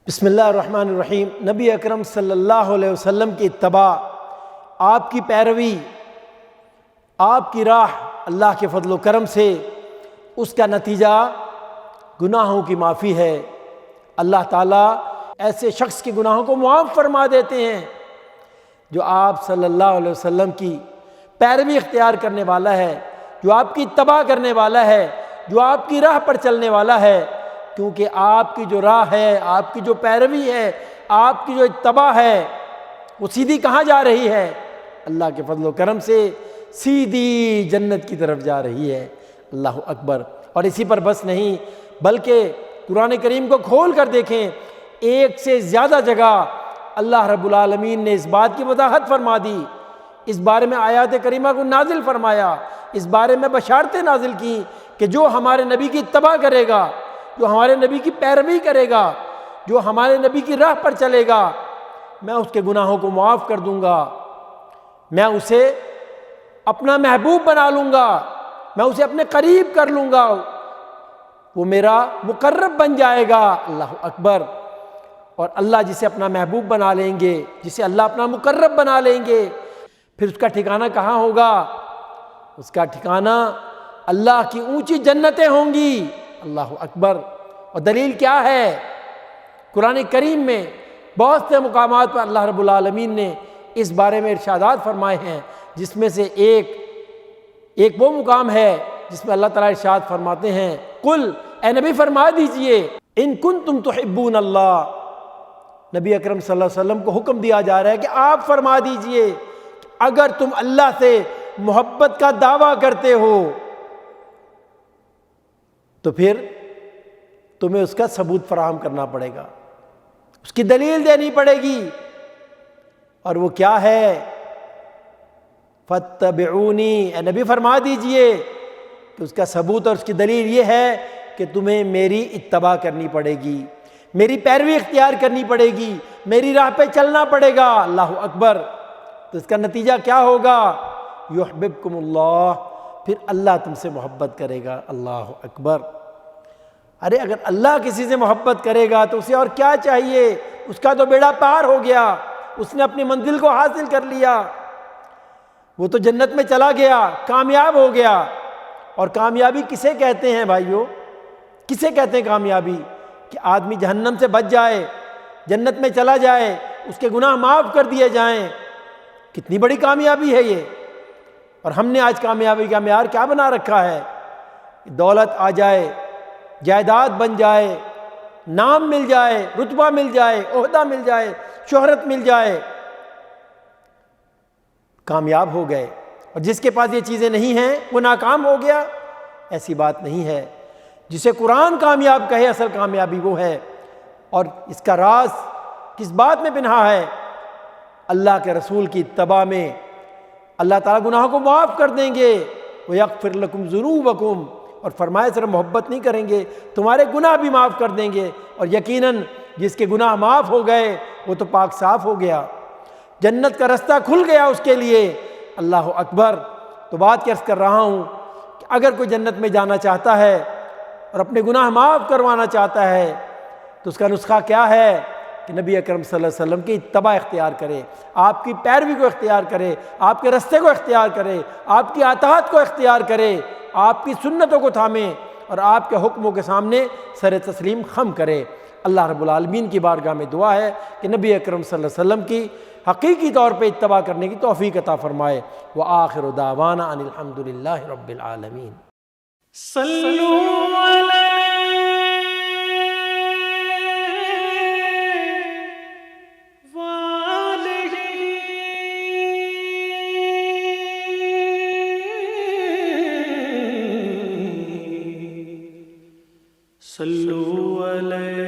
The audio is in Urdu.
بسم اللہ الرحمن الرحیم۔ نبی اکرم صلی اللہ علیہ وسلم کی اتباع، آپ کی پیروی، آپ کی راہ اللہ کے فضل و کرم سے اس کا نتیجہ گناہوں کی معافی ہے۔ اللہ تعالیٰ ایسے شخص کے گناہوں کو معاف فرما دیتے ہیں جو آپ صلی اللہ علیہ وسلم کی پیروی اختیار کرنے والا ہے، جو آپ کی اتباع کرنے والا ہے، جو آپ کی راہ پر چلنے والا ہے، کیونکہ آپ کی جو راہ ہے، آپ کی جو پیروی ہے، آپ کی جو اتباع ہے، وہ سیدھی کہاں جا رہی ہے؟ اللہ کے فضل و کرم سے سیدھی جنت کی طرف جا رہی ہے۔ اللہ اکبر۔ اور اسی پر بس نہیں، بلکہ قرآن کریم کو کھول کر دیکھیں، ایک سے زیادہ جگہ اللہ رب العالمین نے اس بات کی وضاحت فرما دی، اس بارے میں آیات کریمہ کو نازل فرمایا، اس بارے میں بشارتیں نازل کی کہ جو ہمارے نبی کی اتباع کرے گا، جو ہمارے نبی کی پیروی کرے گا، جو ہمارے نبی کی راہ پر چلے گا، میں اس کے گناہوں کو معاف کر دوں گا، میں اسے اپنا محبوب بنا لوں گا، میں اسے اپنے قریب کر لوں گا، وہ میرا مقرب بن جائے گا۔ اللہ اکبر۔ اور اللہ جسے اپنا محبوب بنا لیں گے، جسے اللہ اپنا مقرب بنا لیں گے، پھر اس کا ٹھکانہ کہاں ہوگا؟ اس کا ٹھکانہ اللہ کی اونچی جنتیں ہوں گی۔ اللہ اکبر۔ اور دلیل کیا ہے؟ قرآن کریم میں بہت سے مقامات پر اللہ رب العالمین نے اس بارے میں ارشادات فرمائے ہیں، جس میں سے ایک وہ مقام ہے جس میں اللہ تعالیٰ ارشاد فرماتے ہیں، قل، اے نبی فرما دیجئے، ان کنتم تحبون اللہ۔ نبی اکرم صلی اللہ علیہ وسلم کو حکم دیا جا رہا ہے کہ آپ فرما دیجئے کہ اگر تم اللہ سے محبت کا دعویٰ کرتے ہو تو پھر تمہیں اس کا ثبوت فراہم کرنا پڑے گا، اس کی دلیل دینی پڑے گی، اور وہ کیا ہے؟ فاتبعونی، اے نبی فرما دیجئے کہ اس کا ثبوت اور اس کی دلیل یہ ہے کہ تمہیں میری اتباع کرنی پڑے گی، میری پیروی اختیار کرنی پڑے گی، میری راہ پہ چلنا پڑے گا۔ اللہ اکبر۔ تو اس کا نتیجہ کیا ہوگا؟ یحببکم اللہ، پھر اللہ تم سے محبت کرے گا۔ اللہ اکبر۔ ارے اگر اللہ کسی سے محبت کرے گا تو اسے اور کیا چاہیے؟ اس کا تو بیڑا پار ہو گیا، اس نے اپنی منزل کو حاصل کر لیا، وہ تو جنت میں چلا گیا، کامیاب ہو گیا۔ اور کامیابی کسے کہتے ہیں بھائیو؟ کسے کہتے ہیں کامیابی؟ کہ آدمی جہنم سے بچ جائے، جنت میں چلا جائے، اس کے گناہ معاف کر دیے جائیں۔ کتنی بڑی کامیابی ہے یہ۔ اور ہم نے آج کامیابی کا معیار کیا بنا رکھا ہے؟ دولت آ جائے، جائیداد بن جائے، نام مل جائے، رتبہ مل جائے، عہدہ مل جائے، شہرت مل جائے، کامیاب ہو گئے۔ اور جس کے پاس یہ چیزیں نہیں ہیں وہ ناکام ہو گیا؟ ایسی بات نہیں ہے۔ جسے قرآن کامیاب کہے، اصل کامیابی وہ ہے۔ اور اس کا راز کس بات میں پنہا ہے؟ اللہ کے رسول کی اتباع میں۔ اللہ تعالیٰ گناہوں کو معاف کر دیں گے، وَيَغْفِرْ لَكُمْ ذُنُوبَكُمْ، اور فرمائے صرف محبت نہیں کریں گے، تمہارے گناہ بھی معاف کر دیں گے۔ اور یقیناً جس کے گناہ معاف ہو گئے وہ تو پاک صاف ہو گیا، جنت کا رستہ کھل گیا اس کے لیے۔ اللہ اکبر۔ تو بات کیا عرض کر رہا ہوں کہ اگر کوئی جنت میں جانا چاہتا ہے اور اپنے گناہ معاف کروانا چاہتا ہے تو اس کا نسخہ کیا ہے؟ کہ نبی اکرم صلی اللہ علیہ وسلم کی اتباع اختیار کرے، آپ کی پیروی کو اختیار کرے، آپ کے رستے کو اختیار کرے، آپ کی اطاعت کو اختیار کرے، آپ کی سنتوں کو تھامے اور آپ کے حکموں کے سامنے سر تسلیم خم کرے۔ اللہ رب العالمین کی بارگاہ میں دعا ہے کہ نبی اکرم صلی اللہ علیہ وسلم کی حقیقی طور پہ اتباع کرنے کی توفیق عطا فرمائے۔ وآخر دعوانا ان الحمد للہ رب العالمین۔ صلو علی صلو علیہ